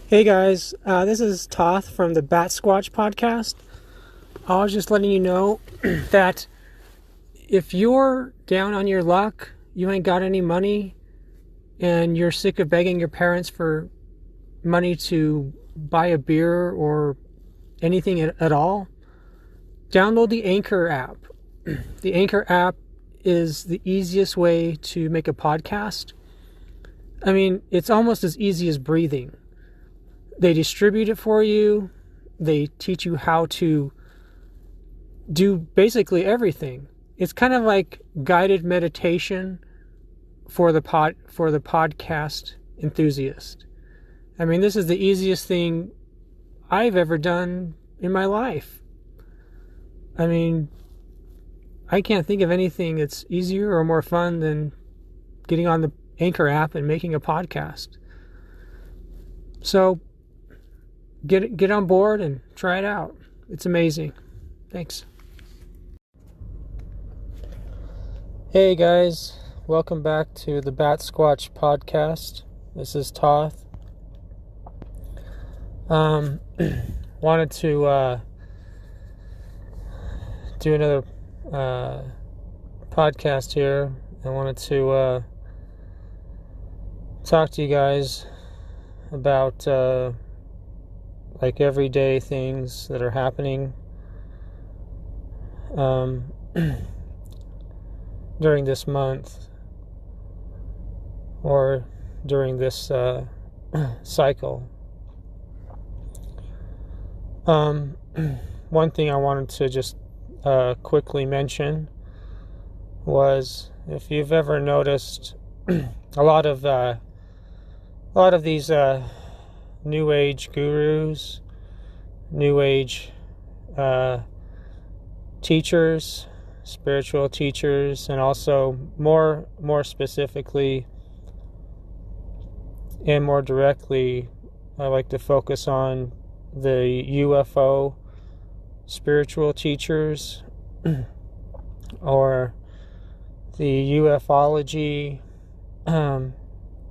Hey guys, this is Thoth from the Batsquatch podcast. I was just letting you know that if you're down on your luck, you ain't got any money, and you're sick of begging your parents for money to buy a beer or anything at all, download the Anchor app. The Anchor app is the easiest way to make a podcast. I mean, it's almost as easy as breathing. They distribute it for you. They teach you how to do basically everything. It's kind of like guided meditation for the podcast enthusiast. I mean, this is the easiest thing I've ever done in my life. I mean, I can't think of anything that's easier or more fun than getting on the Anchor app and making a podcast. So get on board and try it out. It's amazing. Thanks. Hey guys, welcome back to the Batsquatch podcast. This is Thoth. Wanted to do another podcast here. I wanted to talk to you guys about like everyday things that are happening during this month or during this cycle. One thing I wanted to just quickly mention was, if you've ever noticed, a lot of these New Age gurus, New Age teachers, spiritual teachers, and also more specifically and more directly, I like to focus on the UFO spiritual teachers or the ufology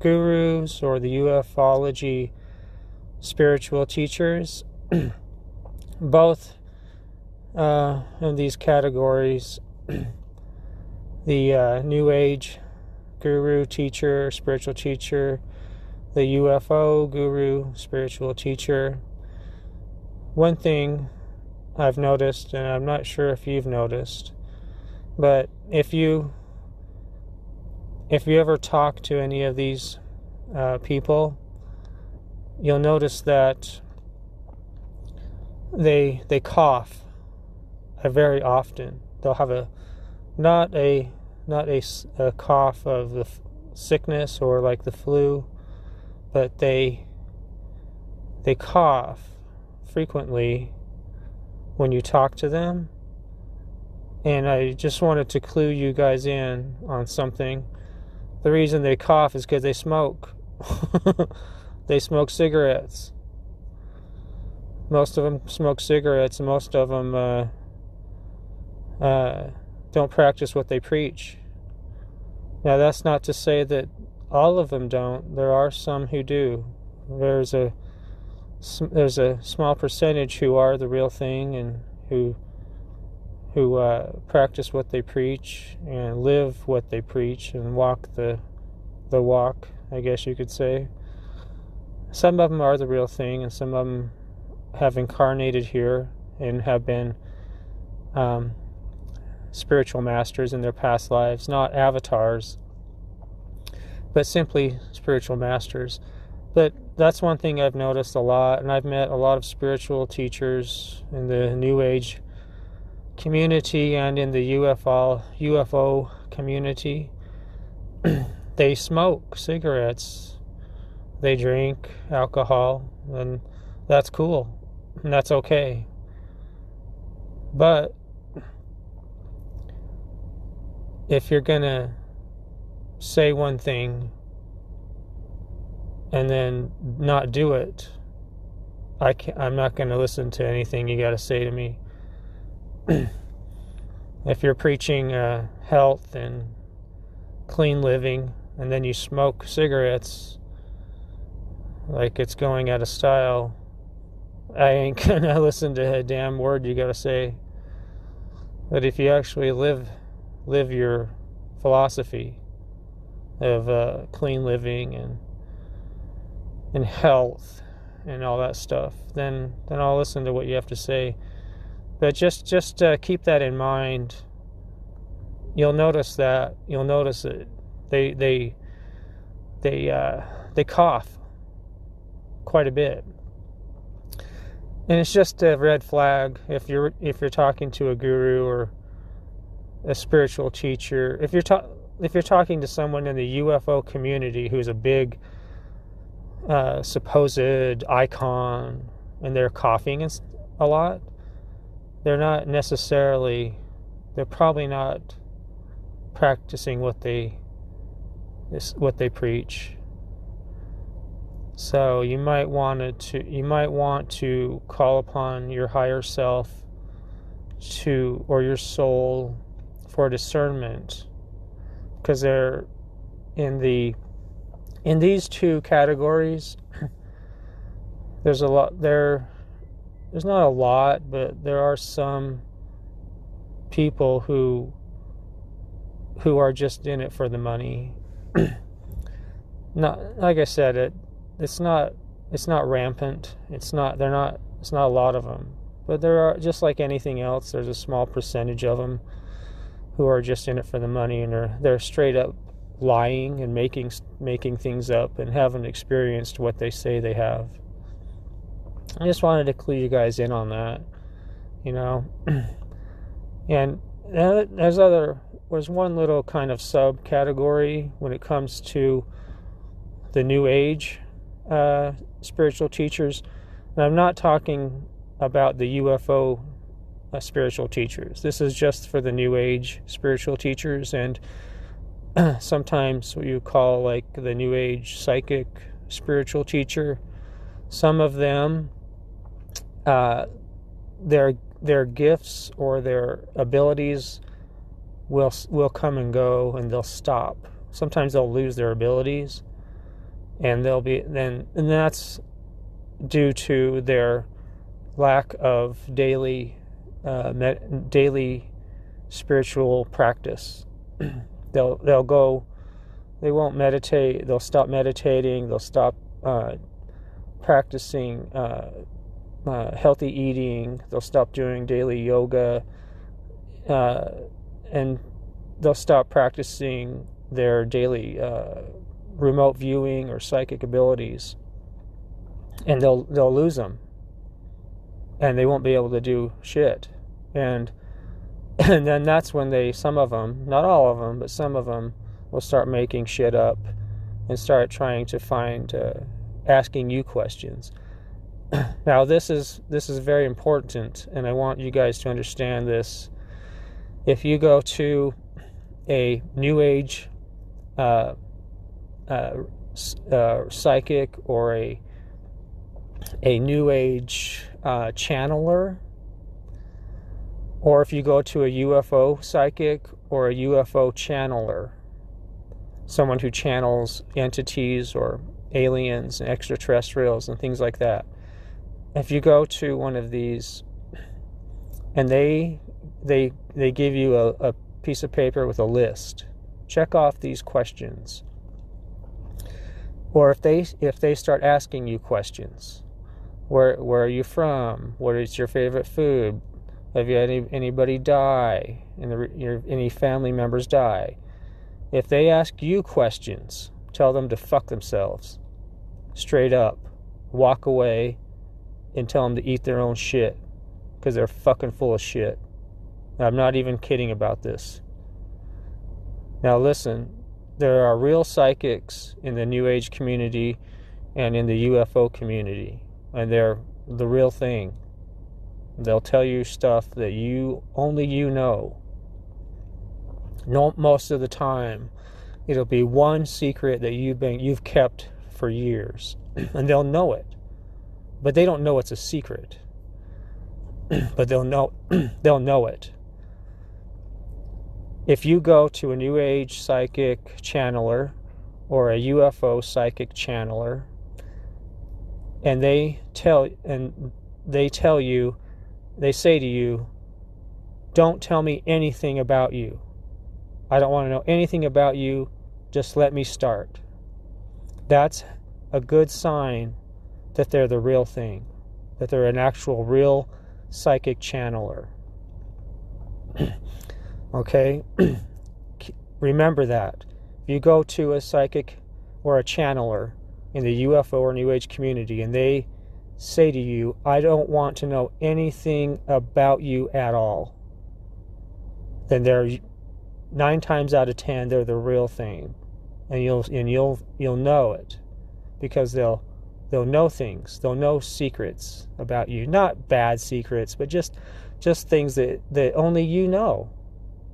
gurus or the ufology spiritual teachers. Both in these categories, the New Age guru teacher, spiritual teacher, the UFO guru, spiritual teacher. One thing I've noticed, and I'm not sure if you've noticed, but if you ever talk to any of these people, you'll notice that they cough very often. They'll have not a cough of the sickness or like the flu, but they cough frequently when you talk to them. And I just wanted to clue you guys in on something. The reason they cough is because they smoke. They smoke cigarettes. Most of them smoke cigarettes, and most of them don't practice what they preach. Now, that's not to say that all of them don't. There are some who do. There's a small percentage who are the real thing and who practice what they preach and live what they preach and walk the walk, I guess you could say. Some of them are the real thing, and some of them have incarnated here and have been spiritual masters in their past lives, not avatars, but simply spiritual masters. But that's one thing I've noticed a lot, and I've met a lot of spiritual teachers in the New Age community and in the UFO community. They smoke cigarettes, they drink alcohol, and that's cool, and that's okay. But if you're gonna say one thing and then not do it, I'm not going to listen to anything you got to say to me. If you're preaching health and clean living and then you smoke cigarettes, like it's going out of style, I ain't gonna listen to a damn word you gotta say. But if you actually live your philosophy of clean living and health and all that stuff, then I'll listen to what you have to say. But just keep that in mind. You'll notice it. They cough quite a bit, and it's just a red flag if you're talking to a guru or a spiritual teacher. If you're talking to someone in the UFO community who's a big supposed icon and they're coughing a lot, they're probably not practicing what they preach. So you might want to call upon your higher self or your soul for discernment, because they're in these two categories. There's not a lot, but there are some people who are just in it for the money. Not, like I said, it's not rampant. It's not a lot of them, but there are, just like anything else, there's a small percentage of them who are just in it for the money, and they're straight up lying and making things up and haven't experienced what they say they have. I just wanted to clue you guys in on that, And there's one little kind of subcategory when it comes to the New Age spiritual teachers. And I'm not talking about the UFO spiritual teachers. This is just for the New Age spiritual teachers, and sometimes what you call like the New Age psychic spiritual teacher. Some of them, their gifts or their abilities will come and go, and they'll stop. Sometimes they'll lose their abilities, and that's due to their lack of daily spiritual practice. They won't meditate. They'll stop meditating. They'll stop practicing healthy eating. They'll stop doing daily yoga, and they'll stop practicing their daily remote viewing or psychic abilities, and they'll lose them, and they won't be able to do shit. And then that's when some of them, not all of them, but some of them will start making shit up and start trying to find asking you questions. Now this is very important, and I want you guys to understand this. If you go to a New Age psychic or a New Age channeler, or if you go to a UFO psychic or a UFO channeler, someone who channels entities or aliens and extraterrestrials and things like that. If you go to one of these and they give you a piece of paper with a list, check off these questions. Or if they start asking you questions, where are you from? What is your favorite food? Have you had anybody die? Any family members die? If they ask you questions, tell them to fuck themselves. Straight up. Walk away and tell them to eat their own shit, because they're fucking full of shit. I'm not even kidding about this. Now listen, there are real psychics in the New Age community and in the UFO community, and they're the real thing. They'll tell you stuff that only you know. No, most of the time, it'll be one secret that you've kept for years, and they'll know it, but they don't know it's a secret. But they'll know it. If you go to a New Age psychic channeler or a UFO psychic channeler, and they say to you, don't tell me anything about you. I don't want to know anything about you. Just let me start. That's a good sign that they're the real thing, that they're an actual real psychic channeler. Okay? Remember that. If you go to a psychic or a channeler in the UFO or New Age community and they say to you, I don't want to know anything about you at all, then they're 9 times out of 10 they're the real thing, and you'll know it, because they'll know things, they'll know secrets about you, not bad secrets, but just things that only you know,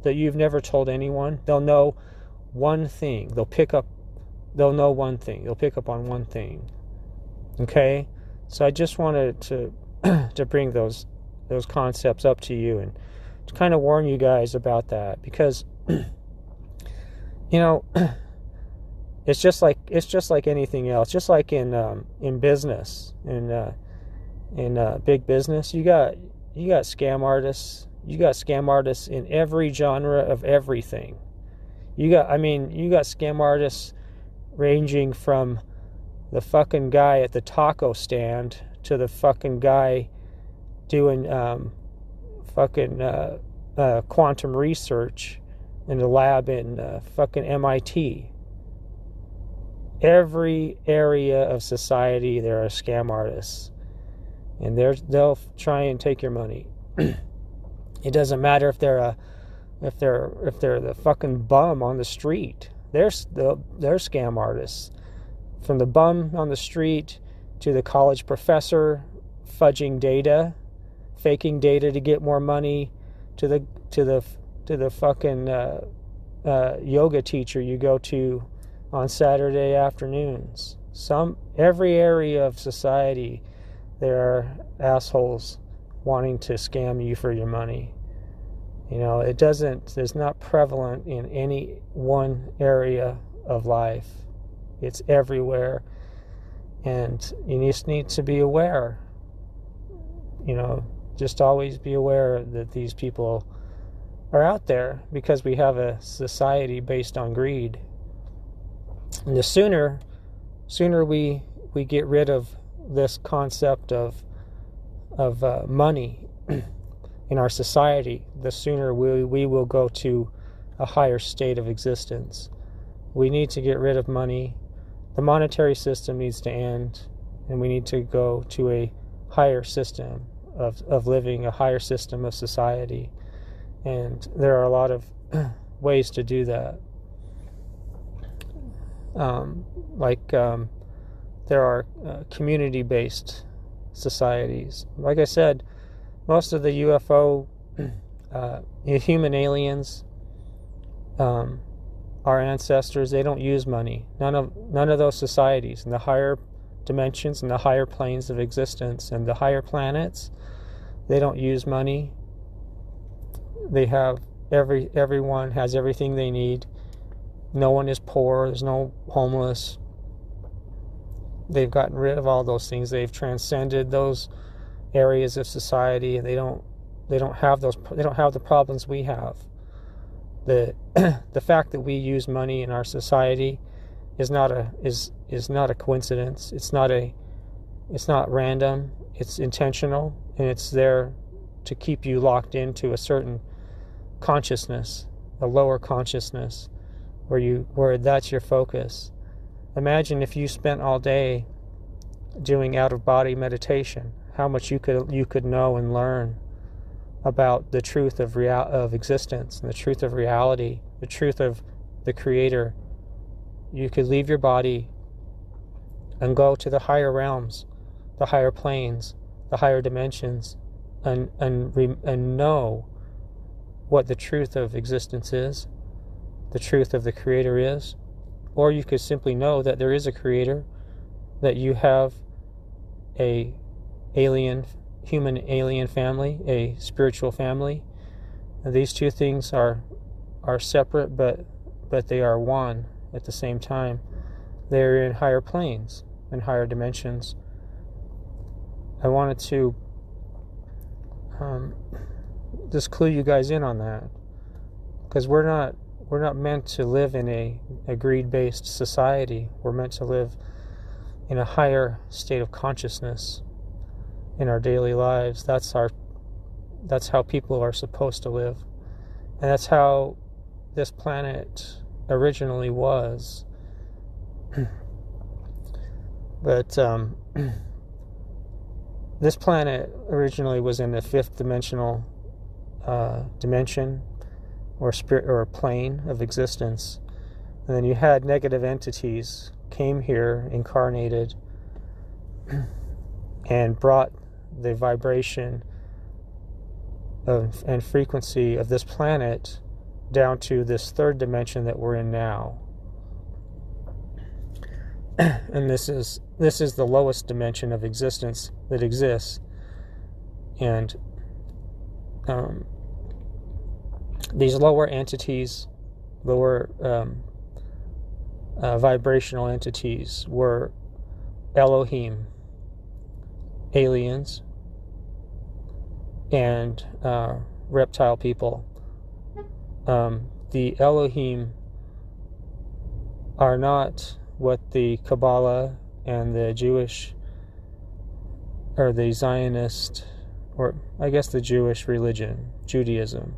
that you've never told anyone. They'll know one thing. They'll know one thing. They'll pick up on one thing. Okay? So I just wanted to bring those concepts up to you and to kind of warn you guys about that, because it's just like anything else. Just like in business, in big business, you got scam artists. You got scam artists in every genre of everything. You got scam artists ranging from the fucking guy at the taco stand to the fucking guy doing quantum research in the lab in fucking MIT. Every area of society there are scam artists, and they'll try and take your money. It doesn't matter if they're the fucking bum on the street. They're scam artists. From the bum on the street to the college professor fudging data, faking data to get more money, to the fucking yoga teacher you go to on Saturday afternoons. Every area of society, there are assholes wanting to scam you for your money. It's not prevalent in any one area of life. It's everywhere. And you just need to be aware. Just always be aware that these people are out there, because we have a society based on greed. And the sooner we get rid of this concept of money in our society, the sooner we will go to a higher state of existence. We need to get rid of money. The monetary system needs to end, and we need to go to a higher system of living, a higher system of society. And there are a lot of ways to do that. There are community-based societies. Like I said, most of the UFO human aliens, our ancestors, they don't use money. None of those societies in the higher dimensions and the higher planes of existence and the higher planets, they don't use money. They have everyone has everything they need. No one is poor. There's no homeless. They've gotten rid of all those things. They've transcended those areas of society, and they don't have the problems we have. The fact that we use money in our society is not a coincidence. It's not random. It's intentional, and it's there to keep you locked into a certain consciousness, a lower consciousness, where that's your focus. Imagine if you spent all day doing out-of-body meditation, how much you could know and learn about the truth of existence and the truth of reality, the truth of the Creator. You could leave your body and go to the higher realms, the higher planes, the higher dimensions, and know what the truth of existence is, the truth of the Creator is. Or you could simply know that there is a Creator, that you have a human alien family, a spiritual family. And these two things are separate, but they are one at the same time. They're in higher planes and higher dimensions, I wanted to just clue you guys in on that, because we're not meant to live in a greed-based society. We're meant to live in a higher state of consciousness in our daily lives. That's how people are supposed to live, and that's how this planet originally was. But this planet originally was in the fifth dimensional dimension or spirit or plane of existence, and then you had negative entities came here, incarnated, and brought the vibration and frequency of this planet down to this third dimension that we're in now. And this is the lowest dimension of existence that exists. And these lower entities, lower vibrational entities, were Elohim, aliens, and reptile people. The Elohim are not what the Kabbalah and the Jewish, or the Zionist, or I guess the Jewish religion, Judaism.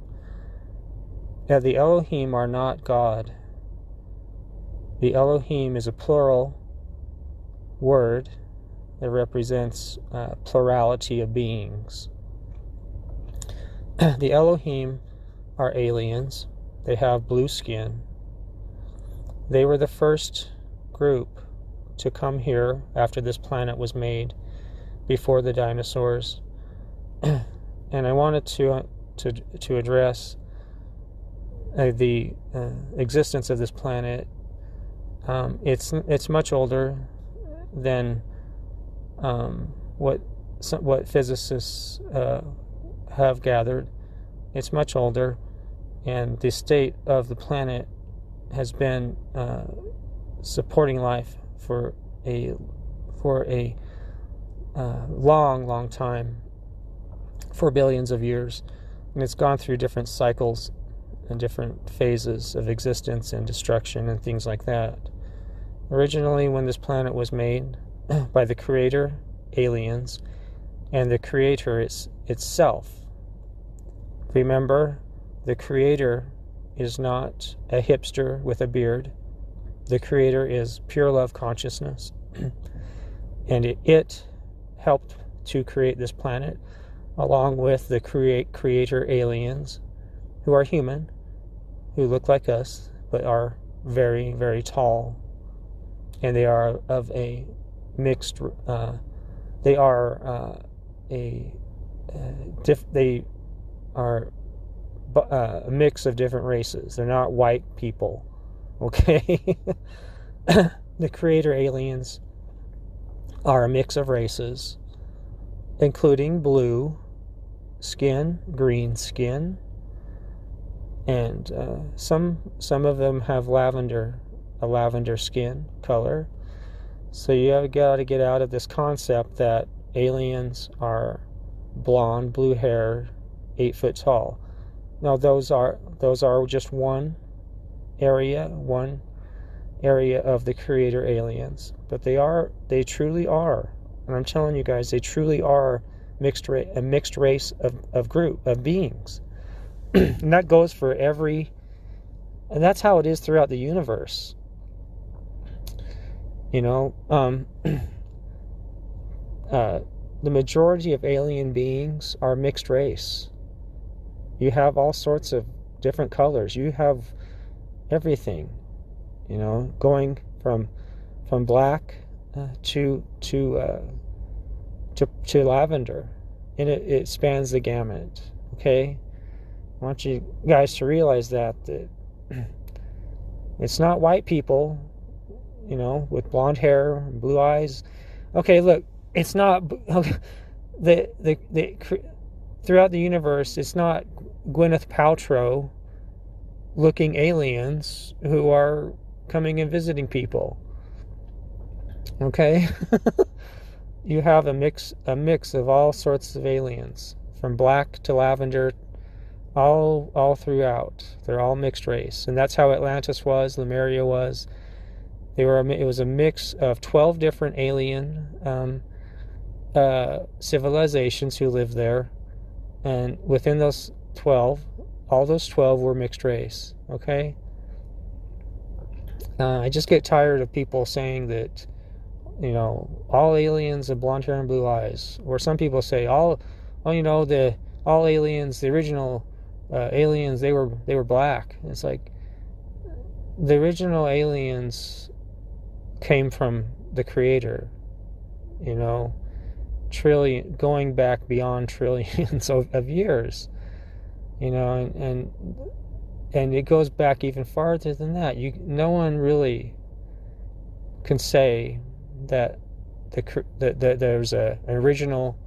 Yeah, the Elohim are not God. The Elohim is a plural word that represents plurality of beings. The Elohim are aliens. They have blue skin. They were the first group to come here after this planet was made, before the dinosaurs. And I wanted to address the existence of this planet. It's much older than what physicists have gathered. It's much older, and the state of the planet has been supporting life for a long time, for billions of years, and it's gone through different cycles and different phases of existence and destruction and things like that. Originally, when this planet was made by the Creator, aliens, and the Creator itself. Remember, the Creator is not a hipster with a beard. The Creator is pure love consciousness. And it helped to create this planet, along with the Creator aliens, who are human, who look like us, but are very, very tall. And they are of a mixed, they are a mix of different races. They're not white people, okay? The Creator aliens are a mix of races, including blue skin, green skin, and some of them have a lavender skin color. So you have got to get out of this concept that aliens are blonde, blue hair, 8 foot tall. Now those are just one area of the Creator aliens, but they truly are, and I'm telling you guys, they truly are a mixed race of beings. And that goes for and that's how it is throughout the universe. You know, the majority of alien beings are mixed race. You have all sorts of different colors. You have everything, you know, going from black to lavender, and it spans the gamut. Okay, I want you guys to realize that it's not white people, you know, with blonde hair and blue eyes. Okay, look, it's not throughout the universe. It's not Gwyneth Paltrow looking aliens who are coming and visiting people. Okay? you have a mix of all sorts of aliens, from black to lavender, all throughout. They're all mixed race, and that's how Atlantis was, Lemuria was. It was a mix of 12 different alien civilizations who lived there, and within those 12, all those 12 were mixed race. Okay. I just get tired of people saying that, all aliens have blonde hair and blue eyes, or some people say all aliens, the original aliens, they were black. It's like the original aliens came from the Creator, going back beyond trillions of years, and it goes back even farther than that. No one really can say that there's an original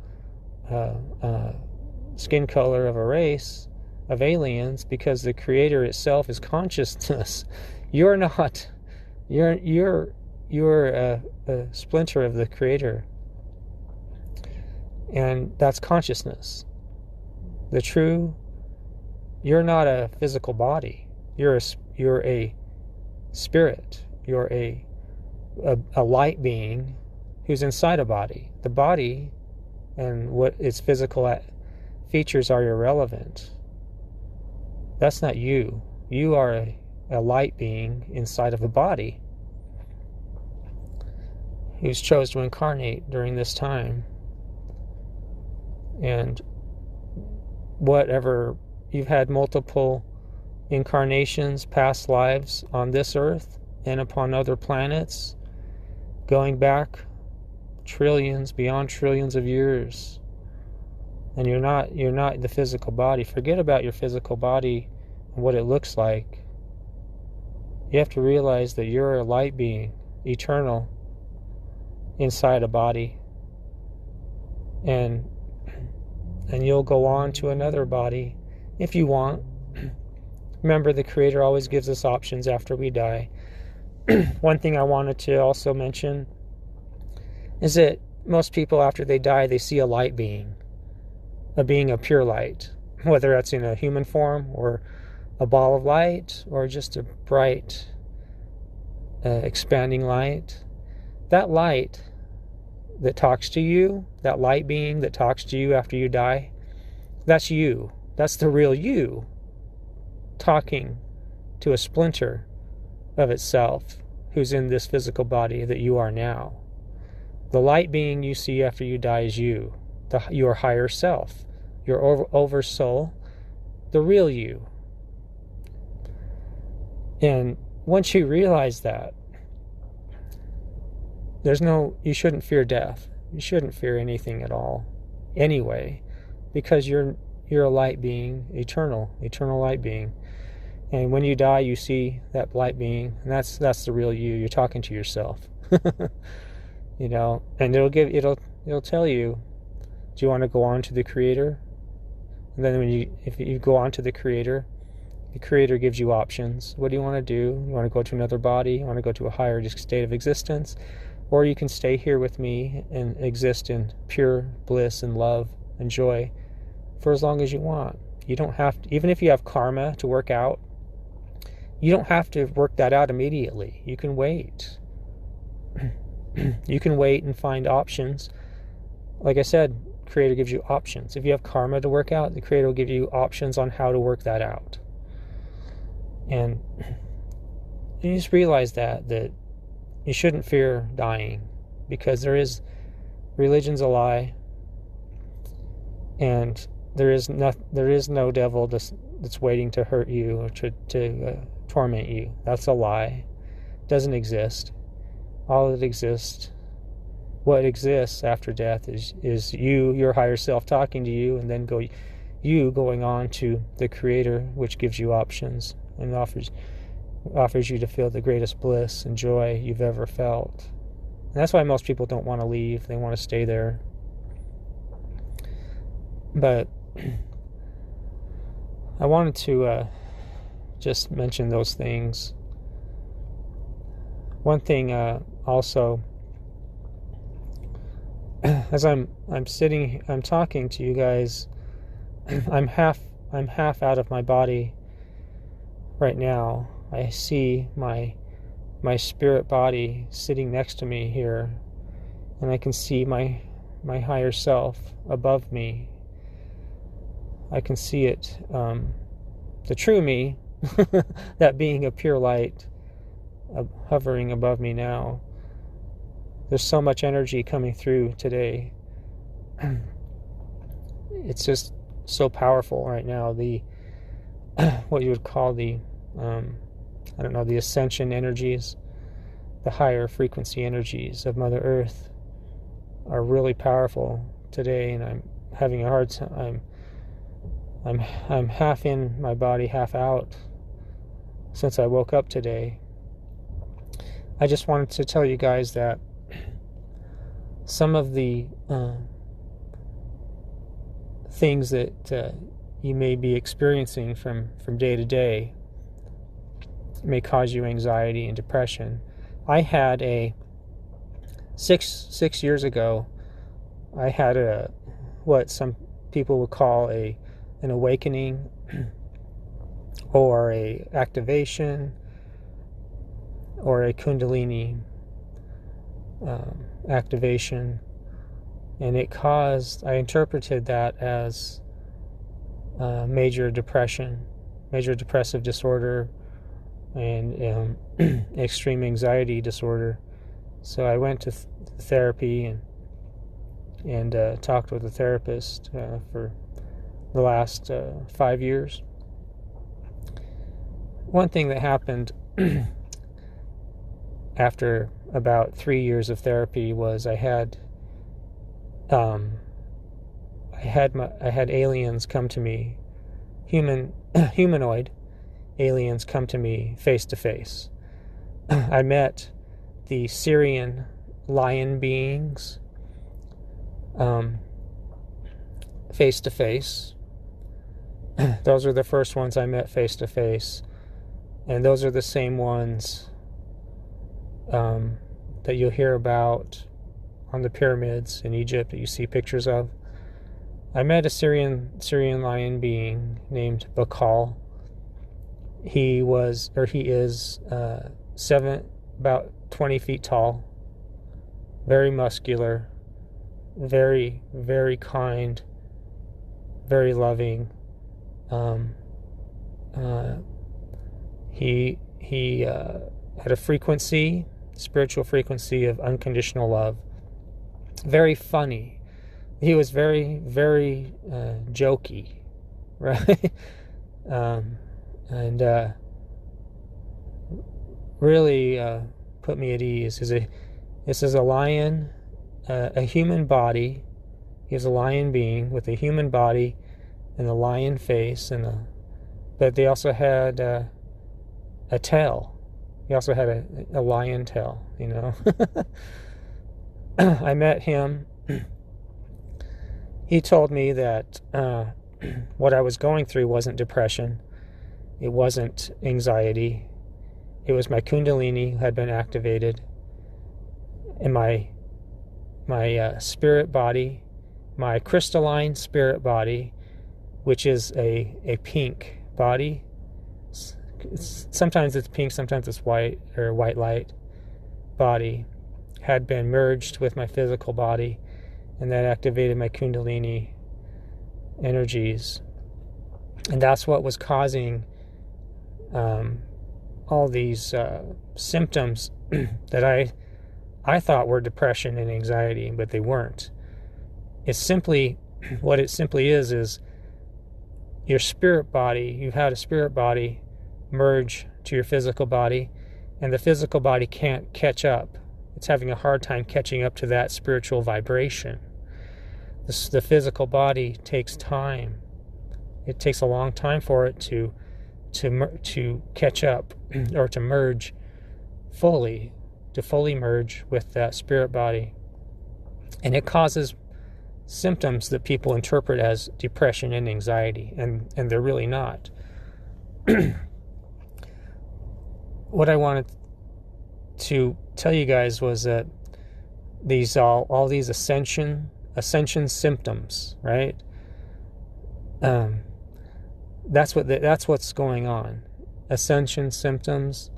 skin color of a race of aliens, because the Creator itself is consciousness. You're not. You're a splinter of the Creator, and that's consciousness. You're not a physical body. You're a spirit. You're a light being who's inside a body. The body and what its physical features are irrelevant. That's not you. You are a light being inside of a body who's chose to incarnate during this time. And whatever, you've had multiple incarnations, past lives on this earth and upon other planets, going back trillions, beyond trillions of years. And you're not the physical body. Forget about your physical body and what it looks like. You have to realize that you're a light being, eternal, inside a body. And you'll go on to another body if you want. Remember, the Creator always gives us options after we die. One thing I wanted to also mention is that most people, after they die, they see a light being, a being of pure light, whether that's in a human form or a ball of light or just a bright, expanding light. That light that talks to you, that light being that talks to you after you die, that's you. That's the real you, talking to a splinter of itself who's in this physical body that you are now. The light being you see after you die is you, your higher self, your over soul, the real you. And once you realize that, you shouldn't fear death. You shouldn't fear anything at all anyway, because you're a light being, eternal light being. And when you die, you see that light being, and that's the real you. You're talking to yourself. And it'll tell you, do you want to go on to the Creator? And then if you go on to the Creator gives you options. What do you want to do? You want to go to another body? You want to go to a higher state of existence? Or you can stay here with me and exist in pure bliss and love and joy for as long as you want. You don't have to, even if you have karma to work out, you don't have to work that out immediately. You can wait. You can wait and find options. Like I said, Creator gives you options. If you have karma to work out, the Creator will give you options on how to work that out. And you just realize that you shouldn't fear dying, because religion's a lie, and there is no devil that's waiting to hurt you or to torment you. That's a lie. It doesn't exist. All that exists, what exists after death is you, your higher self, talking to you, and then going on to the Creator, which gives you options and offers you to feel the greatest bliss and joy you've ever felt. And that's why most people don't want to leave. They want to stay there. But I wanted to just mention those things. One thing also, as I'm talking to you guys, I'm half out of my body right now. I see my spirit body sitting next to me here, and I can see my higher self above me. I can see it, the true me, that being a pure light, hovering above me now. There's so much energy coming through today. It's just so powerful right now. The what you would call the the ascension energies, the higher frequency energies of Mother Earth are really powerful today, and I'm having a hard time. I'm half in my body, half out since I woke up today. I just wanted to tell you guys that some of the things that you may be experiencing from day to day may cause you anxiety and depression. I had six years ago, I had what some people would call an awakening or a activation or a Kundalini activation, and I interpreted that as major depressive disorder, and extreme anxiety disorder. So I went to therapy and talked with a therapist for the last 5 years. One thing that happened after about 3 years of therapy was I had aliens come to me, humanoid aliens come to me face to face. I met the Syrian lion beings face to face. Those are the first ones I met face to face, and those are the same ones that you'll hear about on the pyramids in Egypt that you see pictures of. I met a Syrian lion being named Bakal. He is about 20 feet tall, very muscular, very, very kind, very loving. He had a spiritual frequency of unconditional love. Very funny. He was very, very jokey, right? And really put me at ease. This is a lion, a human body. He is a lion being with a human body and a lion face, but they also had a tail. He also had a lion tail, you know. I met him. He told me that what I was going through wasn't depression. It wasn't anxiety. It was my Kundalini had been activated. And my spirit body, my crystalline spirit body, which is a pink body. Sometimes it's pink, sometimes it's white, or white light body, had been merged with my physical body, and that activated my Kundalini energies. And that's what was causing all these symptoms that I thought were depression and anxiety, but they weren't. What it simply is your spirit body. You've had a spirit body merge to your physical body, and the physical body can't catch up. It's having a hard time catching up to that spiritual vibration. The physical body takes time. It takes a long time for it to catch up or to merge fully, to fully merge with that spirit body. And it causes symptoms that people interpret as depression and anxiety, and they're really not. What I wanted to tell you guys was that all these ascension symptoms, right? That's what's going on. Ascension symptoms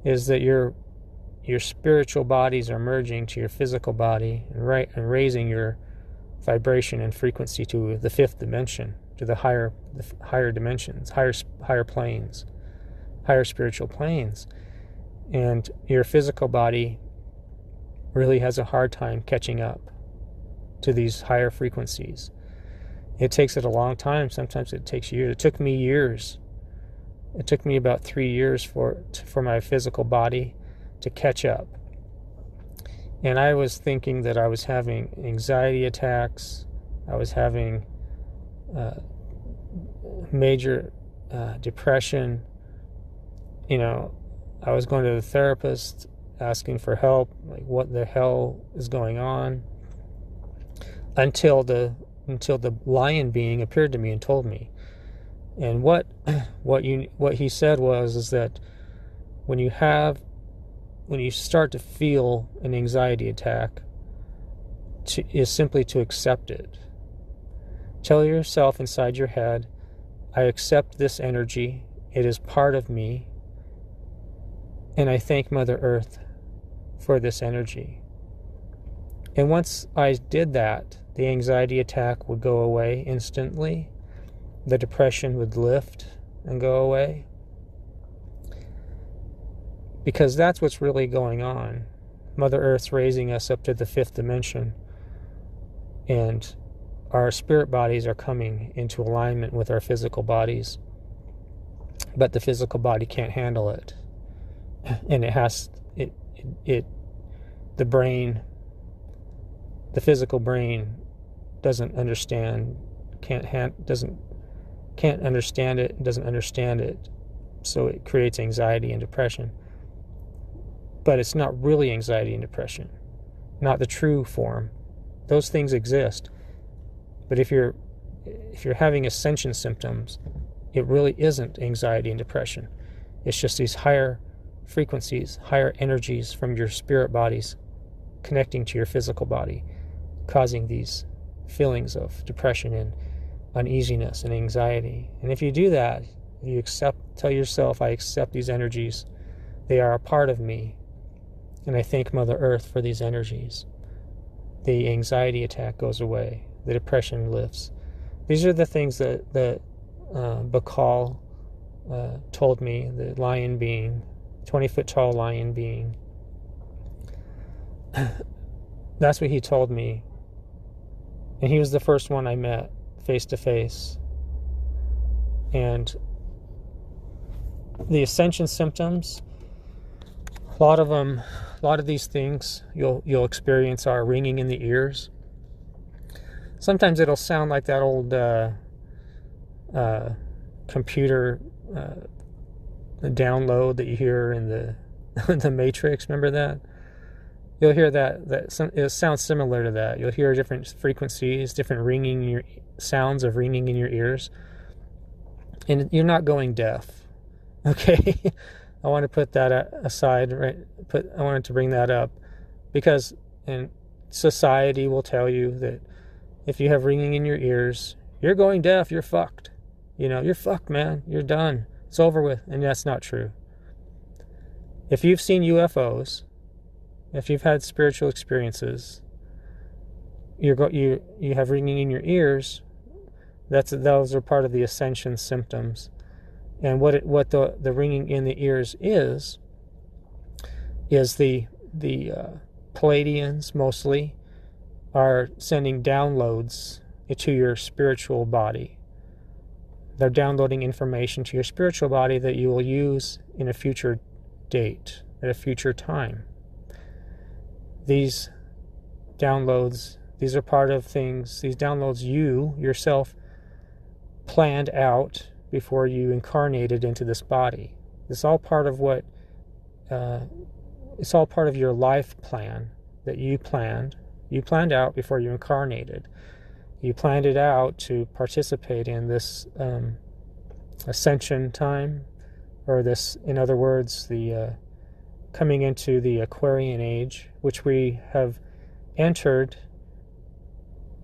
is that your spiritual bodies are merging to your physical body and raising your vibration and frequency to the fifth dimension, to the higher dimensions, higher planes, higher spiritual planes. And your physical body really has a hard time catching up to these higher frequencies. It takes it a long time. Sometimes it takes years. It took me years. It took me about 3 years for my physical body to catch up. And I was thinking that I was having anxiety attacks. I was having major depression. I was going to the therapist asking for help, like what the hell is going on, until the lion being appeared to me and told me. And what he said is that when you start to feel an anxiety attack, is simply to accept it. Tell yourself inside your head, I accept this energy. It is part of me. And I thank Mother Earth for this energy. And once I did that, the anxiety attack would go away instantly. The depression would lift and go away. Because that's what's really going on. Mother Earth's raising us up to the fifth dimension. And our spirit bodies are coming into alignment with our physical bodies. But the physical body can't handle it. And the brain, the physical brain doesn't understand, can't understand it, doesn't understand it. So it creates anxiety and depression. But it's not really anxiety and depression, not the true form. Those things exist. But if you're having ascension symptoms, it really isn't anxiety and depression. It's just these higher frequencies, higher energies from your spirit bodies connecting to your physical body, causing these feelings of depression and uneasiness and anxiety. And if you do that, you tell yourself, I accept these energies. They are a part of me. And I thank Mother Earth for these energies. The anxiety attack goes away. The depression lifts. These are the things that Bacall told me, the lion being, 20-foot tall lion being. That's what he told me. And he was the first one I met face to face. And the ascension symptoms, a lot of these things you'll experience are ringing in the ears. Sometimes it'll sound like that old computer download that you hear in the Matrix. Remember that? You'll hear that it sounds similar to that. You'll hear different frequencies, different sounds of ringing in your ears, and you're not going deaf. Okay, I want to put that aside. Right? I wanted to bring that up because society will tell you that if you have ringing in your ears, you're going deaf. You're fucked. You're fucked, man. You're done. It's over with. And that's not true. If you've seen UFOs, if you've had spiritual experiences, you have ringing in your ears. Those are part of the ascension symptoms. And what the ringing in the ears is the Pleiadians mostly are sending downloads to your spiritual body. They're downloading information to your spiritual body that you will use in a future date, at a future time. These downloads, these are part of things, these downloads you yourself planned out before you incarnated into this body. It's all part of it's all part of your life plan that you planned. You planned out before you incarnated. You planned it out to participate in this ascension time, or this, in other words, the coming into the Aquarian age, which we have entered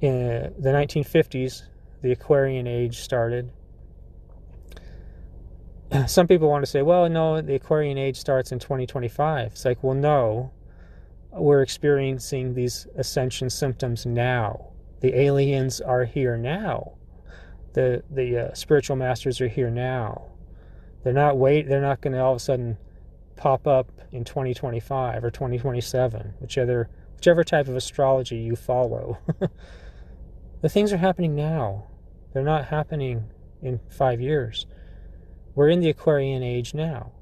in the 1950s, the Aquarian Age started. Some people want to say, well, no, the Aquarian Age starts in 2025. It's like, well, no, we're experiencing these ascension symptoms now. The aliens are here now. The spiritual masters are here now. They're not going to all of a sudden pop up in 2025 or 2027, whichever type of astrology you follow. The things are happening now. They're not happening in 5 years. We're in the Aquarian Age now.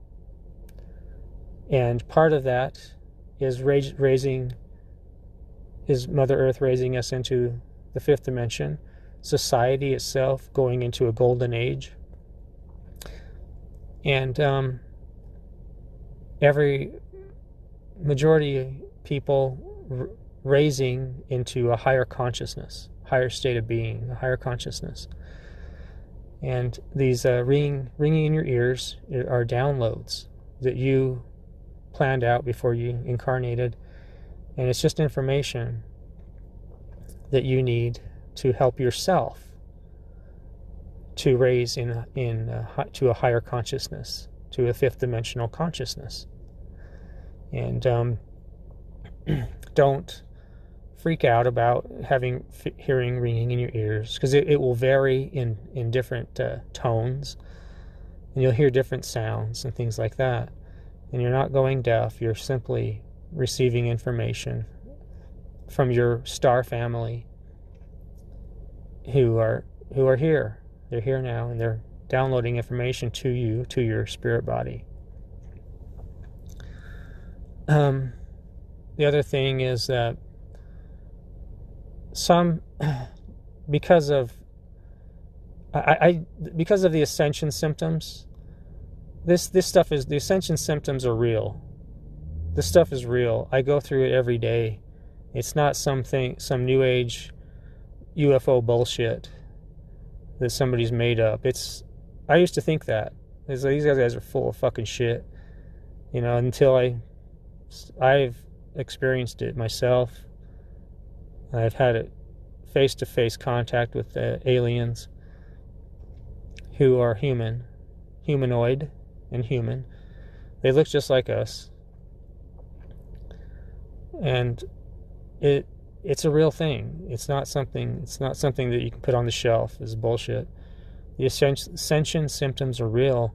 And part of that is Mother Earth raising us into the fifth dimension, society itself going into a golden age. And every majority people raising into a higher consciousness, higher state of being, a higher consciousness. And these ringing in your ears are downloads that you planned out before you incarnated. And it's just information that you need to help yourself to raise to a higher consciousness, to a fifth dimensional consciousness. And don't freak out about hearing ringing in your ears, because it will vary in different tones, and you'll hear different sounds and things like that. And you're not going deaf, you're simply receiving information from your star family who are here. They're here now, and they're downloading information to you, to your spirit body. The other thing is that because of the ascension symptoms, this stuff is, the ascension symptoms are real. This stuff is real. I go through it every day. It's not some new age UFO bullshit that somebody's made up. I used to think that. It's like, these guys are full of fucking shit. Until I've experienced it myself. I've had it face-to-face contact with aliens who are humanoid and human. They look just like us. And it's a real thing. It's not something that you can put on the shelf as bullshit. The ascension symptoms are real,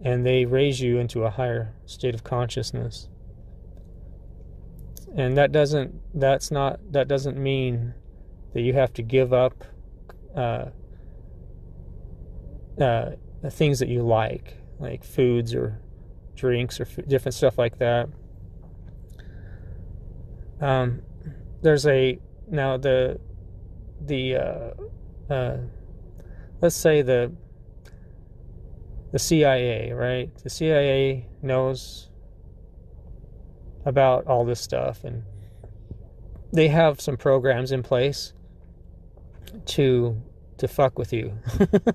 and they raise you into a higher state of consciousness. And that doesn't mean that you have to give up the things that you like foods or drinks or different stuff like that. Let's say the CIA, right? The CIA knows about all this stuff, and they have some programs in place to fuck with you.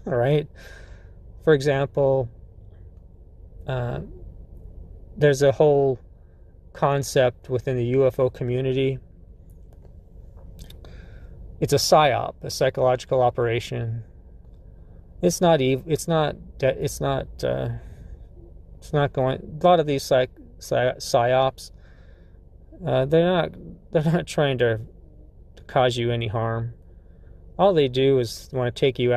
All right. For example, there's a whole concept within the UFO community. It's a PSYOP, a psychological operation. It's not going. A lot of these PSYOPs, they're not trying to cause you any harm. All they do is want to take you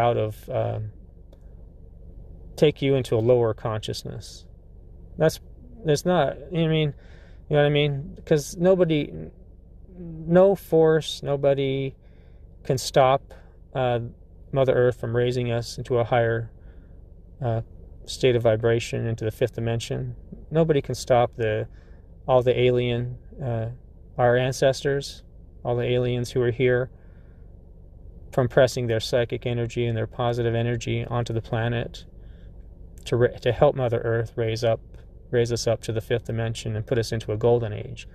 into a lower consciousness. There's not. You know what I mean? Because no force, nobody can stop Mother Earth from raising us into a higher state of vibration, into the fifth dimension. Nobody can stop all the alien, our ancestors, all the aliens who are here, from pressing their psychic energy and their positive energy onto the planet to help Mother Earth raise us up to the fifth dimension and put us into a golden age.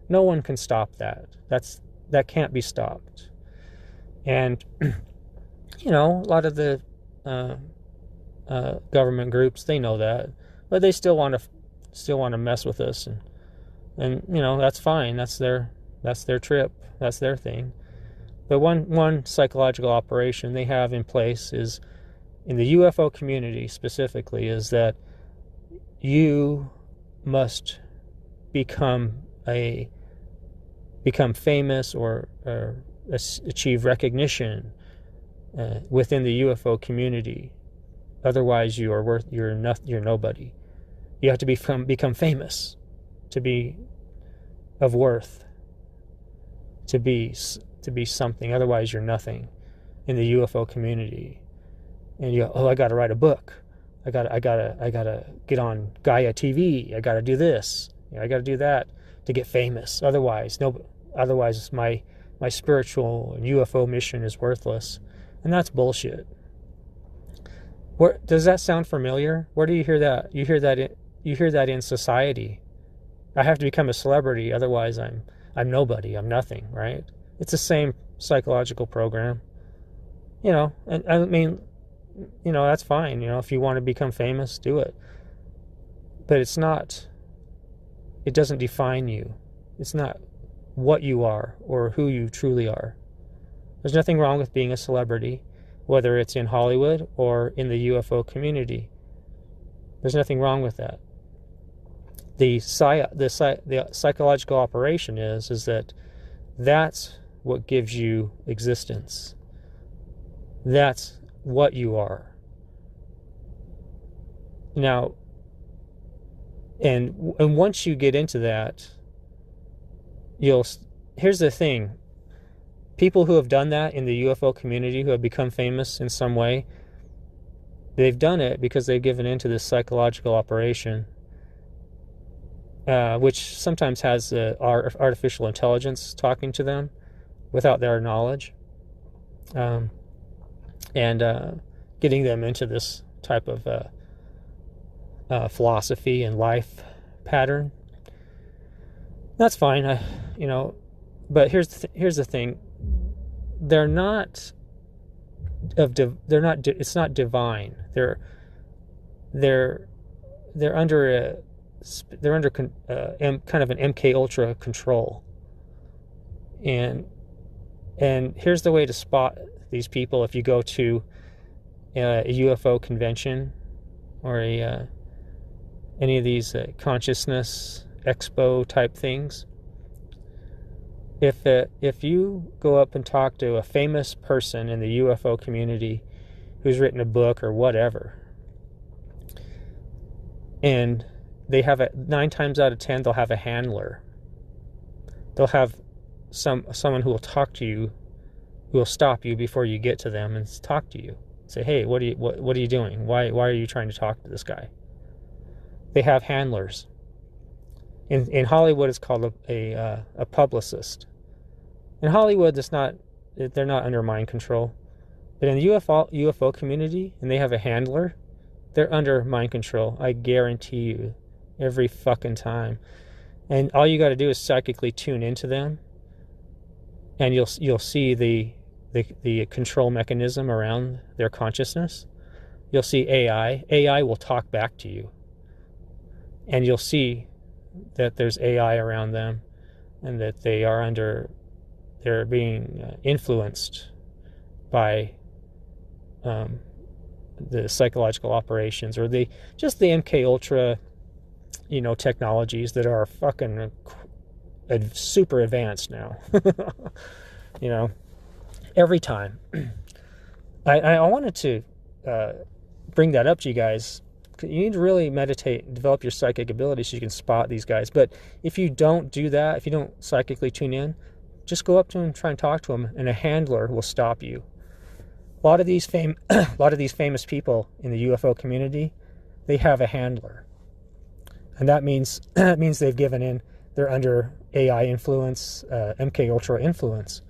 No one can stop that. That can't be stopped. And a lot of the government groups, they know that, but they still want to mess with us, and that's fine. That's their That's their trip. That's their thing. But one psychological operation they have in place is, in the UFO community specifically, is that you must become famous or achieve recognition within the UFO community. Otherwise, you're nobody. You have to become famous to be of worth, to be something. Otherwise, you're nothing in the UFO community. And you go, oh, I got to write a book. I gotta get on Gaia TV. I gotta do this. I gotta do that to get famous. Otherwise, my spiritual and UFO mission is worthless, and that's bullshit. Does that sound familiar? Where do you hear that? You hear that in society. I have to become a celebrity, otherwise I'm nobody. I'm nothing. Right? It's the same psychological program. And I mean, that's fine. If you want to become famous, do it. But it doesn't define you. It's not what you are or who you truly are. There's nothing wrong with being a celebrity, whether it's in Hollywood or in the UFO community. There's nothing wrong with that. The psychological operation is that that's what gives you existence. That's what you are. Now, and once you get into that, here's the thing. People who have done that in the UFO community, who have become famous in some way, they've done it because they've given into this psychological operation, which sometimes has artificial intelligence talking to them without their knowledge. And getting them into this type of philosophy and life pattern. That's fine, But here's the thing: they're not It's not divine. They're under kind of an MK Ultra control. And here's the way to spot these people. If you go to a UFO convention or any of these consciousness expo type things, if you go up and talk to a famous person in the UFO community who's written a book or whatever, and they have 9 times out of 10 they'll have a handler. They'll have someone who will talk to you, who will stop you before you get to them and talk to you. Say, hey, what are you doing? Why are you trying to talk to this guy? They have handlers. In Hollywood, it's called a publicist. In Hollywood, they're not under mind control. But in the UFO community, and they have a handler, they're under mind control. I guarantee you, every fucking time. And all you got to do is psychically tune into them, and you'll see the control mechanism around their consciousness. You'll see AI. AI will talk back to you, and you'll see that there's AI around them, and that they're being influenced by the psychological operations, or just the MK Ultra, technologies that are fucking super advanced now. Every time. I wanted to bring that up to you guys. You need to really meditate and develop your psychic ability so you can spot these guys. But if you don't do that, if you don't psychically tune in, just go up to them and try and talk to them, and a handler will stop you. A lot of these famous people in the UFO community, they have a handler. And that means they've given in. They're under AI influence, MK Ultra influence,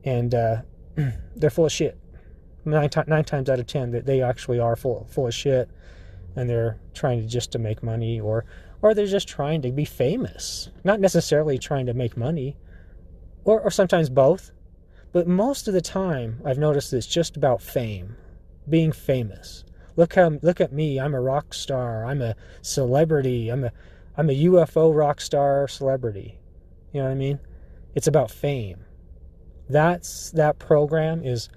and they're full of shit. 9 times out of 10, that they actually are full of shit, and they're trying to make money, or they're just trying to be famous, not necessarily trying to make money, or sometimes both. But most of the time, I've noticed it's just about fame, being famous. Look at me. I'm a rock star. I'm a celebrity. I'm a UFO rock star celebrity. You know what I mean? It's about fame. That program is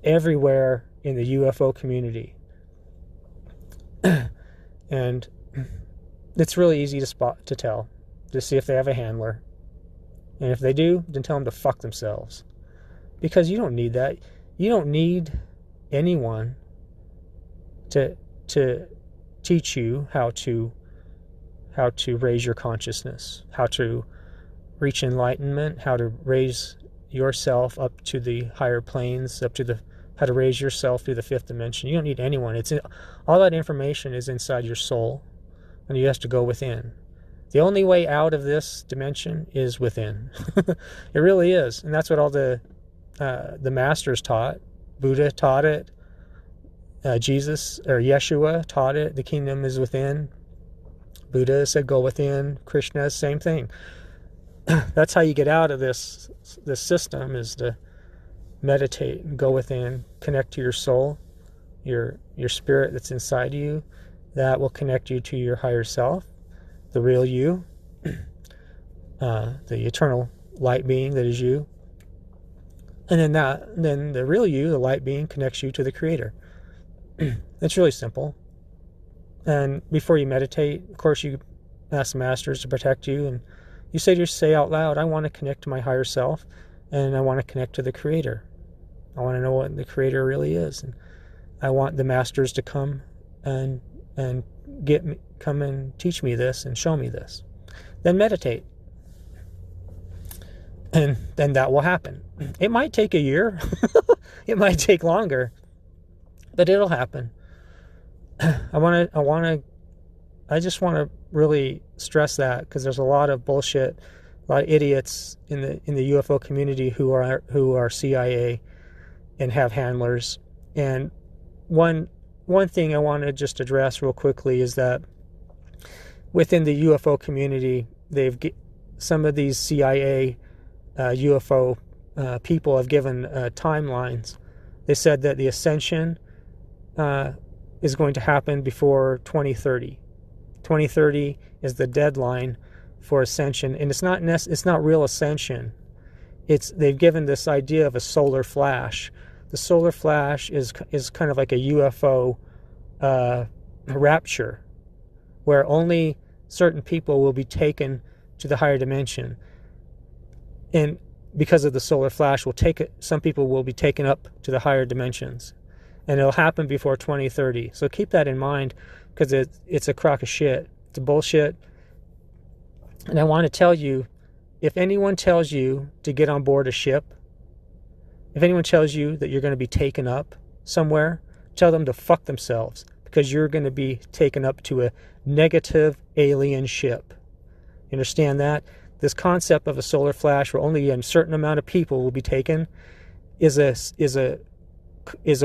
everywhere in the UFO community. And it's really easy to tell. To see if they have a handler. And if they do, then tell them to fuck themselves. Because you don't need that. You don't need anyone to teach you how to raise your consciousness, how to reach enlightenment, how to raise yourself up to the higher planes, how to raise yourself through the fifth dimension. You don't need anyone. All that information is inside your soul, and you have to go within. The only way out of this dimension is within. It really is, and that's what all the masters taught. Buddha taught it. Jesus or Yeshua taught it. The kingdom is within. Buddha said, "Go within." Krishna, same thing. That's how you get out of this system, is to meditate and go within, connect to your soul, your spirit that's inside you. That will connect you to your higher self, the real you, the eternal light being that is you. And then the real you, the light being, connects you to the Creator. It's really simple. And before you meditate, of course, you ask the masters to protect you, and you say out loud, "I want to connect to my higher self, and I want to connect to the Creator. I want to know what the Creator really is, and I want the masters to come and come and teach me this and show me this." Then meditate, and then that will happen. It might take a year. It might take longer, but it'll happen. I just want to really stress that, because there's a lot of bullshit, a lot of idiots in the UFO community who are CIA and have handlers. And one thing I want to just address real quickly is that within the UFO community, some of these CIA UFO people have given timelines. They said that the ascension is going to happen before 2030. 2030 is the deadline for ascension, and it's not real ascension. They've given this idea of a solar flash. The solar flash is kind of like a UFO rapture, where only certain people will be taken to the higher dimension, and because of the solar flash, some people will be taken up to the higher dimensions. And it'll happen before 2030. So keep that in mind, because it's a crock of shit. It's bullshit. And I want to tell you, if anyone tells you to get on board a ship, if anyone tells you that you're going to be taken up somewhere, tell them to fuck themselves, because you're going to be taken up to a negative alien ship. You understand that? This concept of a solar flash, where only a certain amount of people will be taken, is a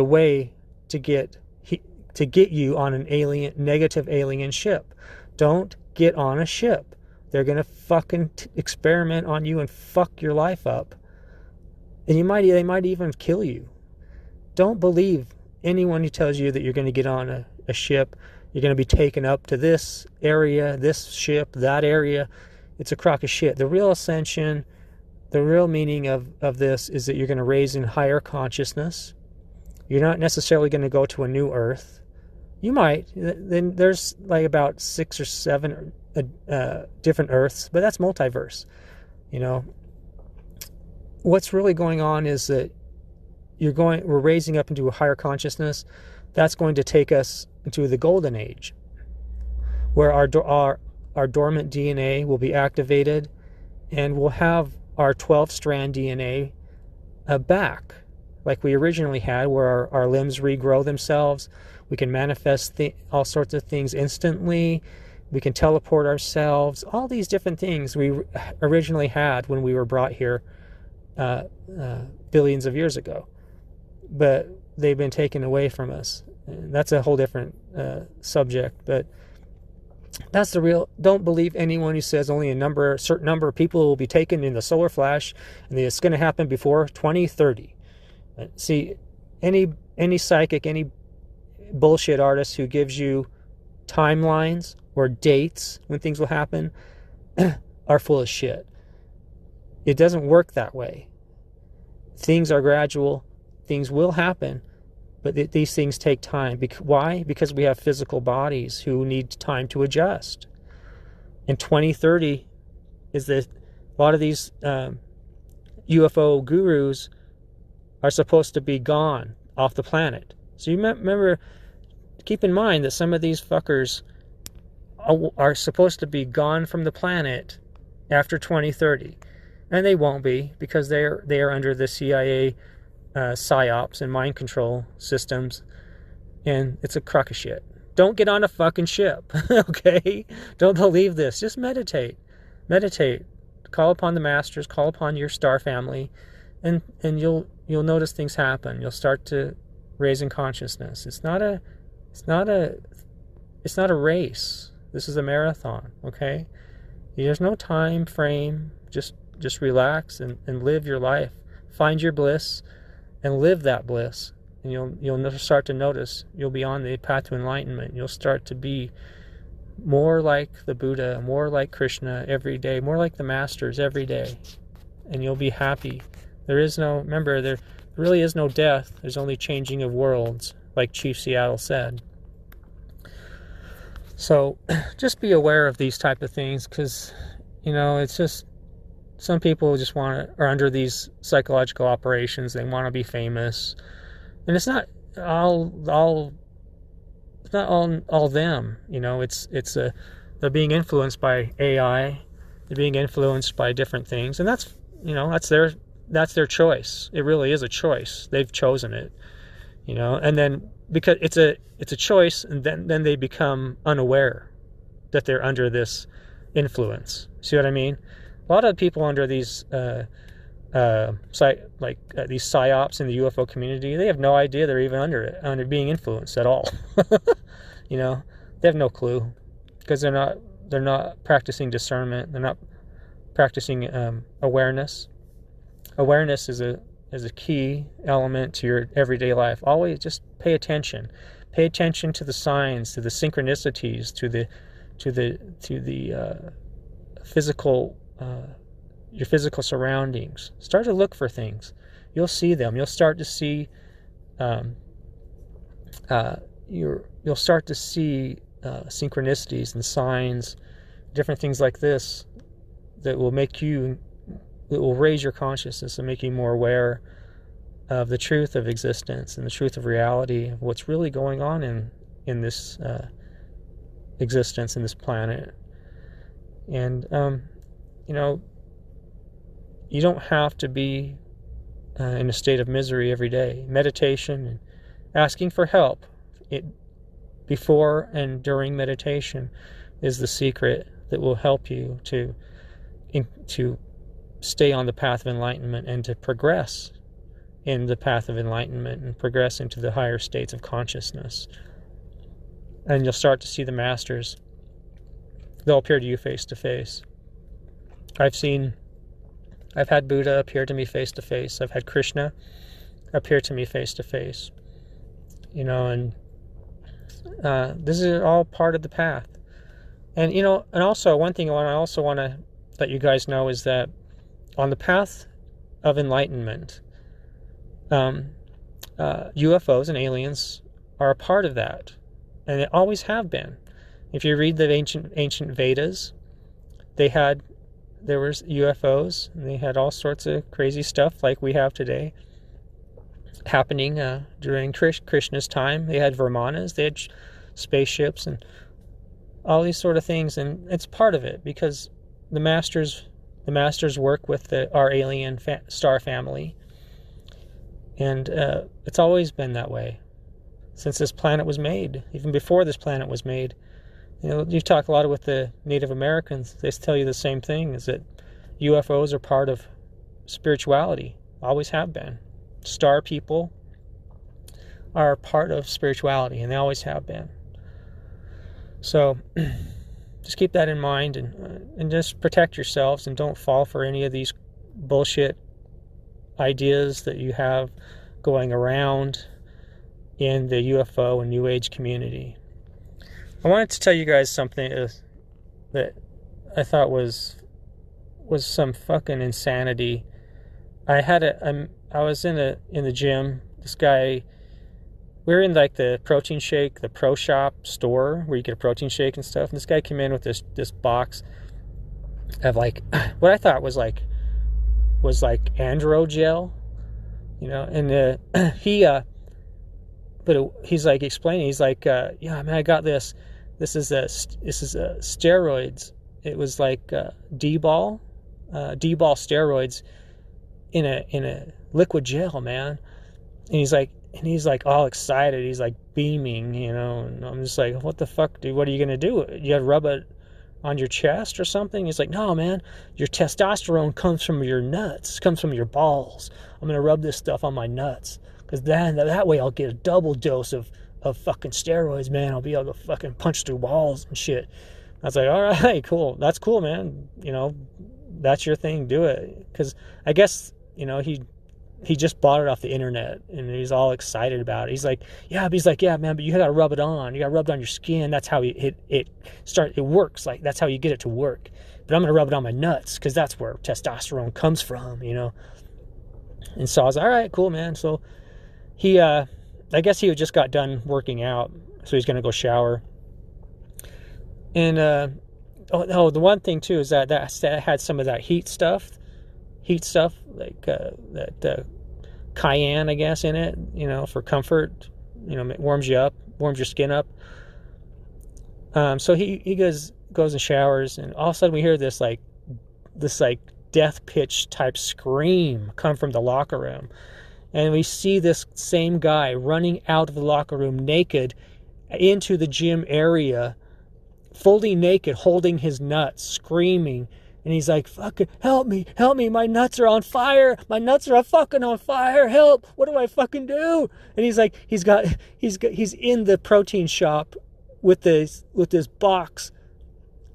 way to get you on an negative alien ship. Don't get on a ship. They're going to fucking experiment on you and fuck your life up. And they might even kill you. Don't believe anyone who tells you that you're going to get on a ship, you're going to be taken up to this area, this ship, that area. It's a crock of shit. The real ascension, the real meaning of this is that you're going to raise in higher consciousness. You're not necessarily going to go to a new Earth. You might. Then there's like about 6 or 7 different Earths, but that's multiverse. You know, what's really going on is that we're raising up into a higher consciousness. That's going to take us into the golden age, where our dormant DNA will be activated, and we'll have our 12-strand DNA back, like we originally had, where our limbs regrow themselves. We can manifest all sorts of things instantly. We can teleport ourselves. All these different things we originally had when we were brought here billions of years ago. But they've been taken away from us. And that's a whole different subject. But that's the real. Don't believe anyone who says only a certain number of people will be taken in the solar flash, and it's going to happen before 2030. See, any psychic, any bullshit artist who gives you timelines or dates when things will happen are full of shit. It doesn't work that way. Things are gradual. Things will happen. But these things take time. Why? Because we have physical bodies who need time to adjust. In 2030 is that a lot of these UFO gurus are supposed to be gone off the planet. So you remember, keep in mind that some of these fuckers are supposed to be gone from the planet after 2030. And they won't be, because they are under the CIA psyops and mind control systems, and it's a crock of shit. Don't get on a fucking ship, okay? Don't believe this. Just meditate. Call upon the masters, call upon your star family, and you'll notice things happen. You'll start to raise in consciousness. It's not a race. This is a marathon, okay? There's no time frame. Just relax and live your life. Find your bliss and live that bliss. And you'll start to notice you'll be on the path to enlightenment. You'll start to be more like the Buddha, more like Krishna every day, more like the masters every day. And you'll be happy. There really is no death. There's only changing of worlds, like Chief Seattle said. So just be aware of these type of things, because, it's just, some people just are under these psychological operations. They want to be famous. And it's not all them, they're being influenced by AI. They're being influenced by different things. And that's their choice. It really is a choice. They've chosen it, and then because it's a choice, and then they become unaware that they're under this influence. See what I mean? A lot of people under these these psyops in the UFO community, they have no idea they're even under being influenced at all. They have no clue, because they're not practicing discernment. They're not practicing awareness. Awareness is a key element to your everyday life. Always just pay attention. Pay attention to the signs, to the synchronicities, to the physical. Your physical surroundings. Start to look for things. You'll see them. You'll start to see. You'll start to see synchronicities and signs, different things like this, that will raise your consciousness and make you more aware of the truth of existence and the truth of reality, of what's really going on in this existence, in this planet. And you don't have to be in a state of misery every day. Meditation and asking for help before and during meditation is the secret that will help you to stay on the path of enlightenment and to progress in the path of enlightenment and progress into the higher states of consciousness. And you'll start to see the masters. They'll appear to you face to face. I've had Buddha appear to me face to face. I've had Krishna appear to me face to face. And this is all part of the path. And and also one thing I also want to let you guys know is that on the path of enlightenment, UFOs and aliens are a part of that, and they always have been. If you read the ancient Vedas, there was UFOs, and they had all sorts of crazy stuff like we have today happening during Krishna's time. They had Vimānas, they had spaceships, and all these sort of things. And it's part of it, because the masters work with our alien star family, and it's always been that way since this planet was made. Even before this planet was made. You talk a lot with the Native Americans. They tell you the same thing, is that UFOs are part of spirituality. Always have been. Star people are part of spirituality, and they always have been. So just keep that in mind, and just protect yourselves, and don't fall for any of these bullshit ideas that you have going around in the UFO and New Age community. I wanted to tell you guys something that I thought was was some fucking insanity. I was in the gym. This guy, we were in like the protein shake, the pro shop store where you get a protein shake and stuff. And this guy came in with this box of like what I thought was like androgel, you know. And he's like explaining. He's like, yeah, man, I got this. This is steroids. It was like D-ball steroids in a liquid gel, man. And he's like all excited. He's like beaming, you know. And I'm just like, what the fuck, dude? What are you gonna do? You gotta rub it on your chest or something? He's like, no, man. Your testosterone comes from your nuts. Comes from your balls. I'm gonna rub this stuff on my nuts, because then that way I'll get a double dose of fucking steroids, man. I'll be able to fucking punch through walls and shit. I was like, all right, cool. That's cool, man. You know, that's your thing. Do it. Because I guess, you know, he just bought it off the internet and he's all excited about it. He's like, yeah, man, but you gotta rub it on. You gotta rub it on your skin. That's how it works. Like, that's how you get it to work. But I'm gonna rub it on my nuts because that's where testosterone comes from, you know. And so I was like, all right, cool, man. So he, I guess he just got done working out, so he's gonna go shower. And the one thing too is that had some of that heat stuff, like that cayenne, I guess, in it, you know, for comfort. You know, it warms you up, warms your skin up. So he goes and showers, and all of a sudden we hear this death pitch type scream come from the locker room. And we see this same guy running out of the locker room naked into the gym area, fully naked, holding his nuts, screaming. And he's like, fucking help me, my nuts are on fire. My nuts are fucking on fire. Help. What do I fucking do? And he's like, he's in the protein shop with this box.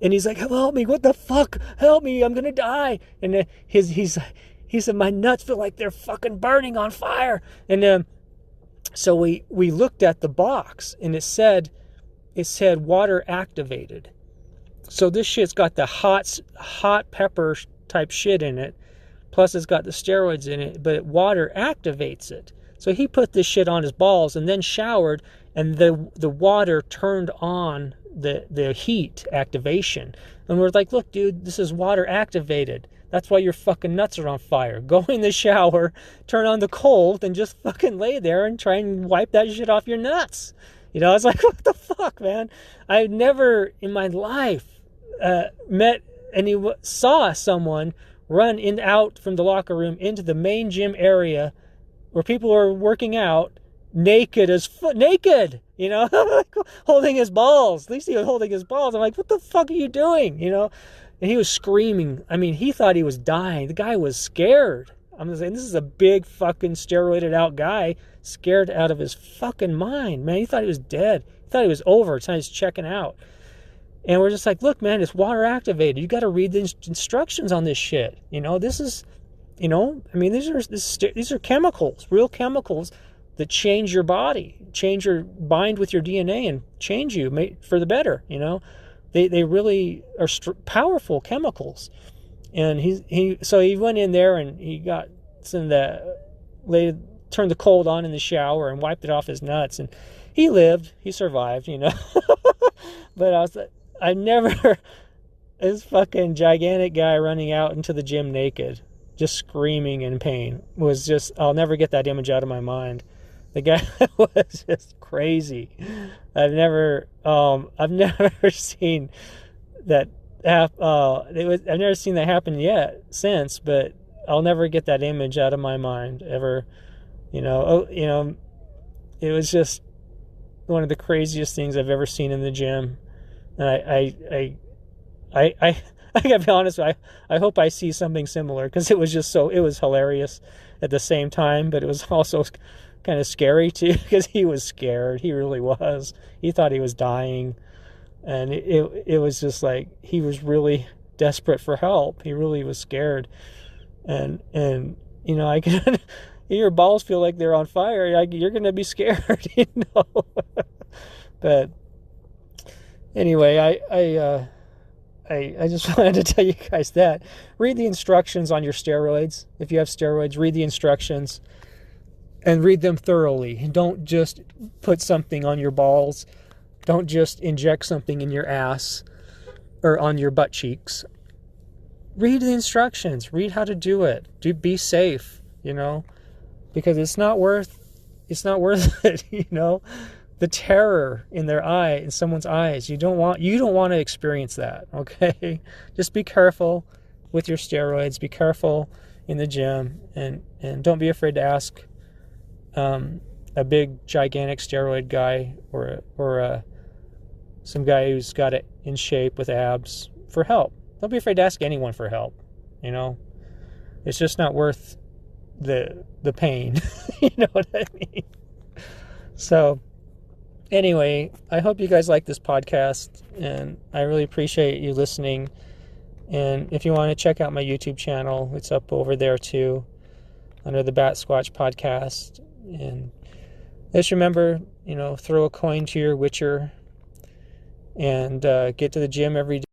And he's like, help me, what the fuck? Help me, I'm gonna die. And he said, my nuts feel like they're fucking burning on fire. And so we looked at the box, and it said water activated. So this shit's got the hot pepper type shit in it, plus it's got the steroids in it, but water activates it. So he put this shit on his balls and then showered, and the water turned on the heat activation. And we're like, look, dude, this is water activated. That's why your fucking nuts are on fire. Go in the shower, turn on the cold, and just fucking lay there and try and wipe that shit off your nuts. You know, I was like, what the fuck, man? I never in my life saw someone run out from the locker room into the main gym area where people are working out naked, you know, holding his balls. At least he was holding his balls. I'm like, what the fuck are you doing? You know? And he was screaming. I mean, he thought he was dying. The guy was scared. I'm just saying, this is a big fucking steroided out guy, scared out of his fucking mind, man. He thought he was dead. He thought he was over. It's time he's checking out. And we're just like, look, man, it's water activated. You got to read the instructions on this shit. You know, this is, you know, I mean, these are chemicals, real chemicals that change your body, bind with your DNA and change you for the better. You know, they really are powerful chemicals. And so he went in there and he got turned the cold on in the shower and wiped it off his nuts, and he survived, you know. But I was like, this fucking gigantic guy running out into the gym naked, just screaming in pain, was just, I'll never get that image out of my mind. The guy was just crazy. I've never seen that I've never seen that happen since, but I'll never get that image out of my mind ever. You know, it was just one of the craziest things I've ever seen in the gym. And I gotta be honest, I hope I see something similar, because it was hilarious at the same time, but it was also kind of scary too, because he was scared. He really was. He thought he was dying. And it was just like, he was really desperate for help. He really was scared. And you know, I can, your balls feel like they're on fire. You're going to be scared, you know. But anyway, I I just wanted to tell you guys that. Read the instructions on your steroids. If you have steroids, read the instructions and read them thoroughly. And don't just put something on your balls. Don't just inject something in your ass or on your butt cheeks. Read the instructions. Read how to do it. Be safe, because it's not worth it, the terror in someone's eyes. You don't want to experience that, okay? Just be careful with your steroids. Be careful in the gym, and don't be afraid to ask a big gigantic steroid guy or some guy who's got it in shape with abs for help. Don't be afraid to ask anyone for help. It's just not worth the pain. You know what I mean? So anyway, I hope you guys like this podcast, and I really appreciate you listening. And if you want to check out my YouTube channel, it's up over there too, under the Batsquatch podcast. And just remember, throw a coin to your witcher, and get to the gym every day.